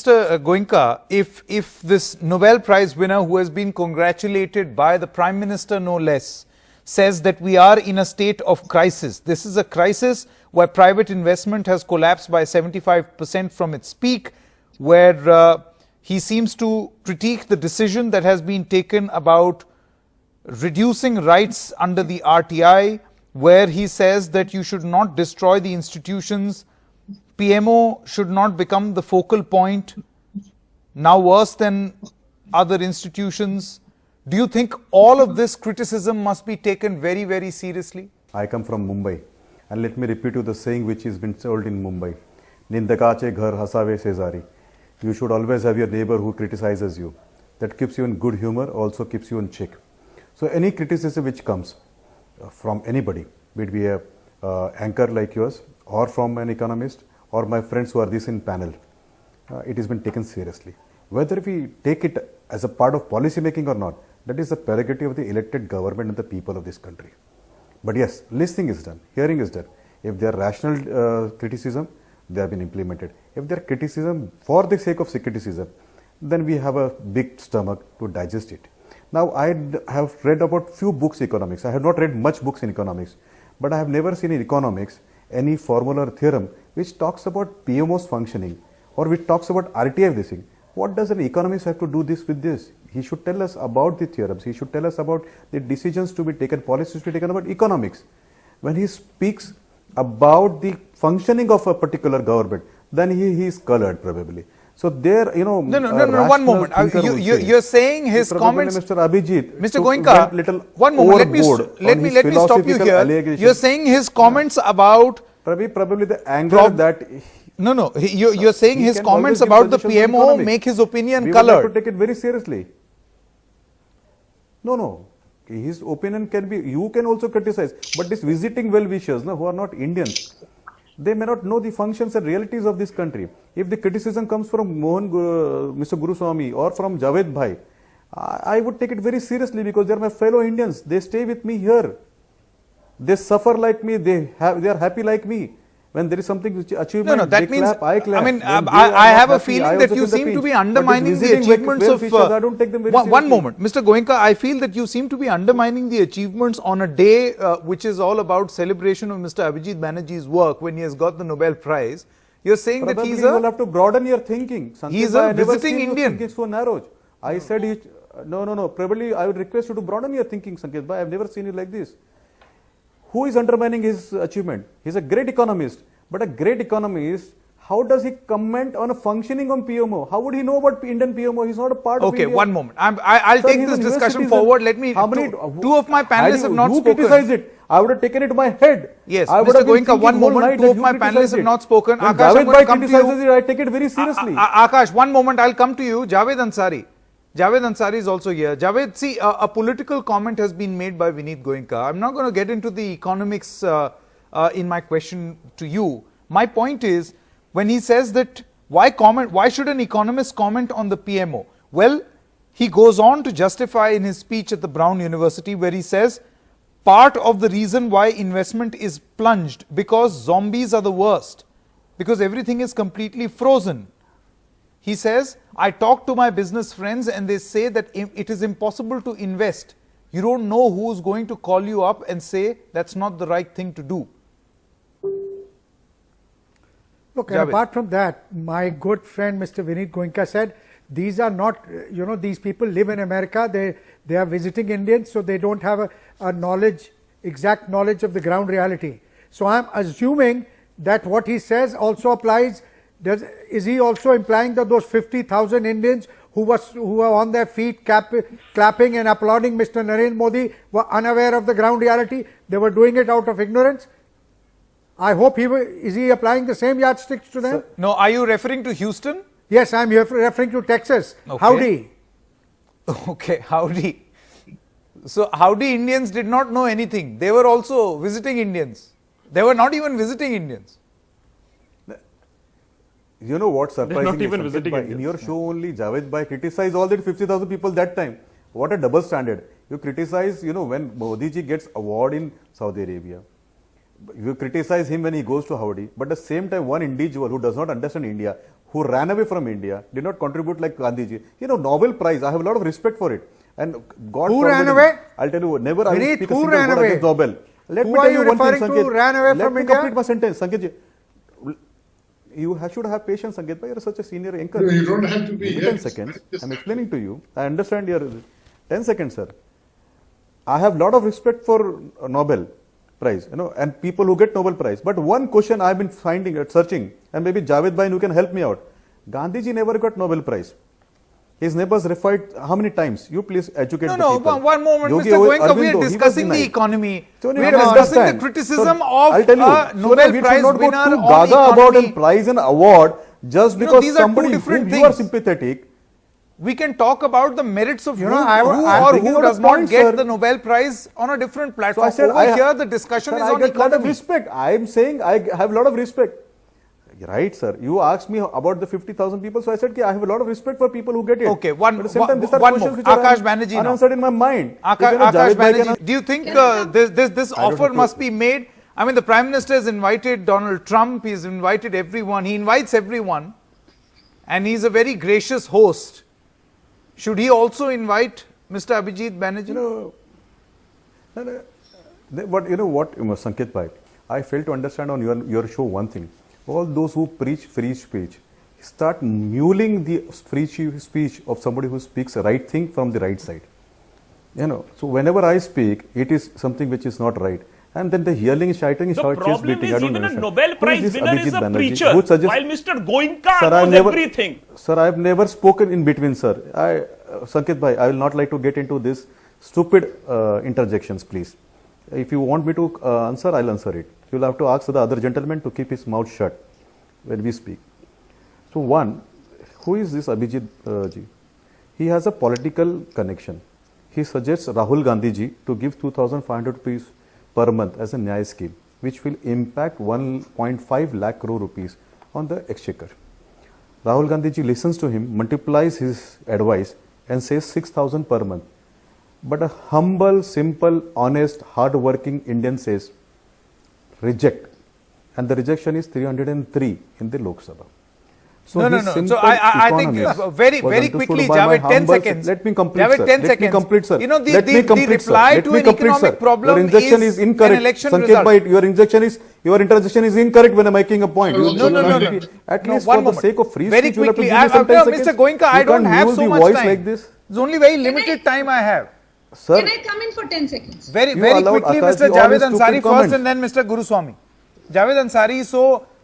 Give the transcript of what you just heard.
Mr. Goenka, if this Nobel Prize winner, who has been congratulated by the Prime Minister no less, says that we are in a state of crisis, this is a crisis where private investment has collapsed by 75% from its peak, where he seems to critique the decision that has been taken about reducing rights under the RTI, where he says that you should not destroy the institutions, PMO should not become the focal point, now worse than other institutions. Do you think all of this criticism must be taken very, very seriously? I come from Mumbai, and let me repeat you the saying which has been told in Mumbai. Nindakache ghar hasave sezari. You should always have your neighbor who criticizes you. That keeps you in good humor, also keeps you in check. So any criticism which comes from anybody, be it be a anchor like yours, or from an economist, or my friends who are this in panel, it has been taken seriously. Whether we take it as a part of policy making or not, that is the prerogative of the elected government and the people of this country. But yes, listening is done, hearing is done. If there are rational criticism, they have been implemented. If there are criticism for the sake of criticism, then we have a big stomach to digest it. Now, I have read about few books economics. I have not read much books in economics, but I have never seen in economics any formula or theorem which talks about PMO's functioning or which talks about RTI of this thing. What does an economist have to do this with this? He should tell us about the theorems. He should tell us about the decisions to be taken, policies to be taken about economics. When he speaks about the functioning of a particular government, then he is colored probably. So there, you know, no, one moment. You're saying his comments, Mr. Abhijit, Mr. Goenka, one moment. Let me stop you here. You're saying his comments about probably the anger that. No. You're saying his comments about the PMO make his opinion colored. We have to take it very seriously. No. His opinion can be. You can also criticize, but these visiting well-wishers, who are not Indians, they may not know the functions and realities of this country. If the criticism comes from Mohan, Mr. Guruswamy or from Javed Bhai, I would take it very seriously because they are my fellow Indians. They stay with me here. They suffer like me. They are happy like me. When there is something which achievement, that means clap, I clap. I mean, I have a feeling that you seem to be undermining the achievements of. I don't take them very seriously. One moment, Mr. Goenka, I feel that you seem to be undermining the achievements on a day which is all about celebration of Mr. Abhijit Banerjee's work when he has got the Nobel Prize. You're saying that he's you will have to broaden your thinking. Sanket, he's a visiting Indian. It's so narrow. I said no. Probably I would request you to broaden your thinking, Sanket. But I have never seen you like this. Who is undermining his achievement? He's a great economist, but a great economist, how does he comment on a functioning on PMO? How would he know about Indian PMO? He's not a part of India. Okay, one moment. I'll take this discussion forward. Let me. Two of my panelists have not spoken. Criticized it. I would have taken it to my head. Yes, Mr. Goenka, one moment. Two of my panelists have not spoken. When Aakash, Javed criticizes it, I take it very seriously. Aakash, one moment. I'll come to you. Javed Ansari. Javed Ansari is also here. Javed, see, a political comment has been made by Vinit Goenka. I'm not going to get into the economics in my question to you. My point is, when he says that why should an economist comment on the PMO? Well, he goes on to justify in his speech at the Brown University where he says, part of the reason why investment is plunged because zombies are the worst, because everything is completely frozen. He says, I talk to my business friends and they say that it is impossible to invest. You don't know who's going to call you up and say that's not the right thing to do. Look, and apart from that, my good friend Mr. Vinit Goenka said, these are not, these people live in America, they are visiting Indians, so they don't have a exact knowledge of the ground reality. So I'm assuming that what he says also applies. Is he also implying that those 50,000 Indians who were on their feet clapping and applauding Mr. Narendra Modi were unaware of the ground reality? They were doing it out of ignorance? I hope is he applying the same yardsticks to them? No, are you referring to Houston? Yes, I am referring to Texas. Okay. Howdy. Okay, howdy. So, howdy Indians did not know anything. They were also visiting Indians. They were not even visiting Indians. You know what surprising not even visiting in your show only Javed Bhai criticized all that 50,000 people that time. What a double standard. You criticize, when Modi ji gets award in Saudi Arabia. You criticize him when he goes to Howdy, but at the same time one individual who does not understand India, who ran away from India, did not contribute like Gandhiji. You know, Nobel Prize, I have a lot of respect for it. And God Who forbid, ran away? I'll tell you, never I will Vinit, speak a who single ran word away? against Nobel. Let Who me are tell you you one thing, referring to Sanket. ran away Let from me India? complete my sentence, Sanketji. You should have patience, Sanket. You are such a senior anchor. No, you don't have to be. Give me 10 seconds. I'm explaining to you. I understand your 10 seconds, sir. I have a lot of respect for Nobel Prize, you know, and people who get Nobel Prize. But one question I've been finding, searching, and maybe Javed Bhai, you can help me out. Gandhiji never got Nobel Prize. His neighbors referred how many times? You please educate the people. One moment, Yogi Mr. Goenka, we Arvindo, are he was discussing the denied. economy. So We you are can discussing understand. the criticism So, of I'll tell you, a Nobel we Prize should not winner go too on gaga about economy. a prize and award just You know, because these are two somebody different whom you are things. sympathetic. We can talk about the merits of You who, know, who I'm or bringing who out a does not point, get sir. the Nobel Prize on a different platform. I said, Over here, the discussion sir, is I on get lot of economy. respect. I am saying I have a lot of respect. Right, sir. You asked me about the 50,000 people, so I said, I have a lot of respect for people who get it. Okay, But at the same time, these are one questions more. which are Aakash Banerjee now. unanswered in my mind. Aakash Banerjee, do you think this don't offer have to- must be made? I mean, the Prime Minister has invited Donald Trump, he's invited everyone, he invites everyone, and he's a very gracious host. Should he also invite Mr. Abhijit Banerjee? But you know what, Sanket Bhai, I fail to understand on your show one thing. All those who preach free speech start muling the free speech of somebody who speaks the right thing from the right side. You know, so whenever I speak, it is something which is not right. And then the hearing is shouting, The chest problem beating. is I don't even a understand. Nobel Who Prize this winner is Abhijit a Banerjee? preacher, Who suggests- while Mr. Goenka Sir, knows everything. Sir, I have never spoken in between, sir. Sanket Bhai, I will not like to get into this stupid interjections, please. If you want me to answer, I'll answer it. You will have to ask the other gentleman to keep his mouth shut when we speak. So one, who is this Abhijit ji? He has a political connection. He suggests Rahul Gandhi ji to give 2,500 rupees per month as a Nyaya scheme, which will impact 1.5 lakh crore rupees on the exchequer. Rahul Gandhi ji listens to him, multiplies his advice and says 6,000 per month. But a humble, simple, honest, hard-working Indian says, reject. And the rejection is 303 in the Lok Sabha. So No. So I think very quickly, Javed, 10 seconds. Let me complete, Javed, sir. 10 Let seconds. me complete, sir. You know, the Let me complete, reply sir. to Let me an complete, economic sir. problem Your injection is is incorrect. an election Sanket result. Bhai, your interjection is incorrect when I'm making a point. No. At No, least one for the moment. sake of free Very speech, you have to quickly, give me some 10 seconds. Mr. Goenka, I You don't can't have use so the much voice time. like this. It's only very limited time I have. Sir, Can I come in for 10 seconds? Very You allowed quickly, Aakash Mr. ji all Javed his stupid Ansari first comments. and then Mr. Guruswamy. Javed Ansari, so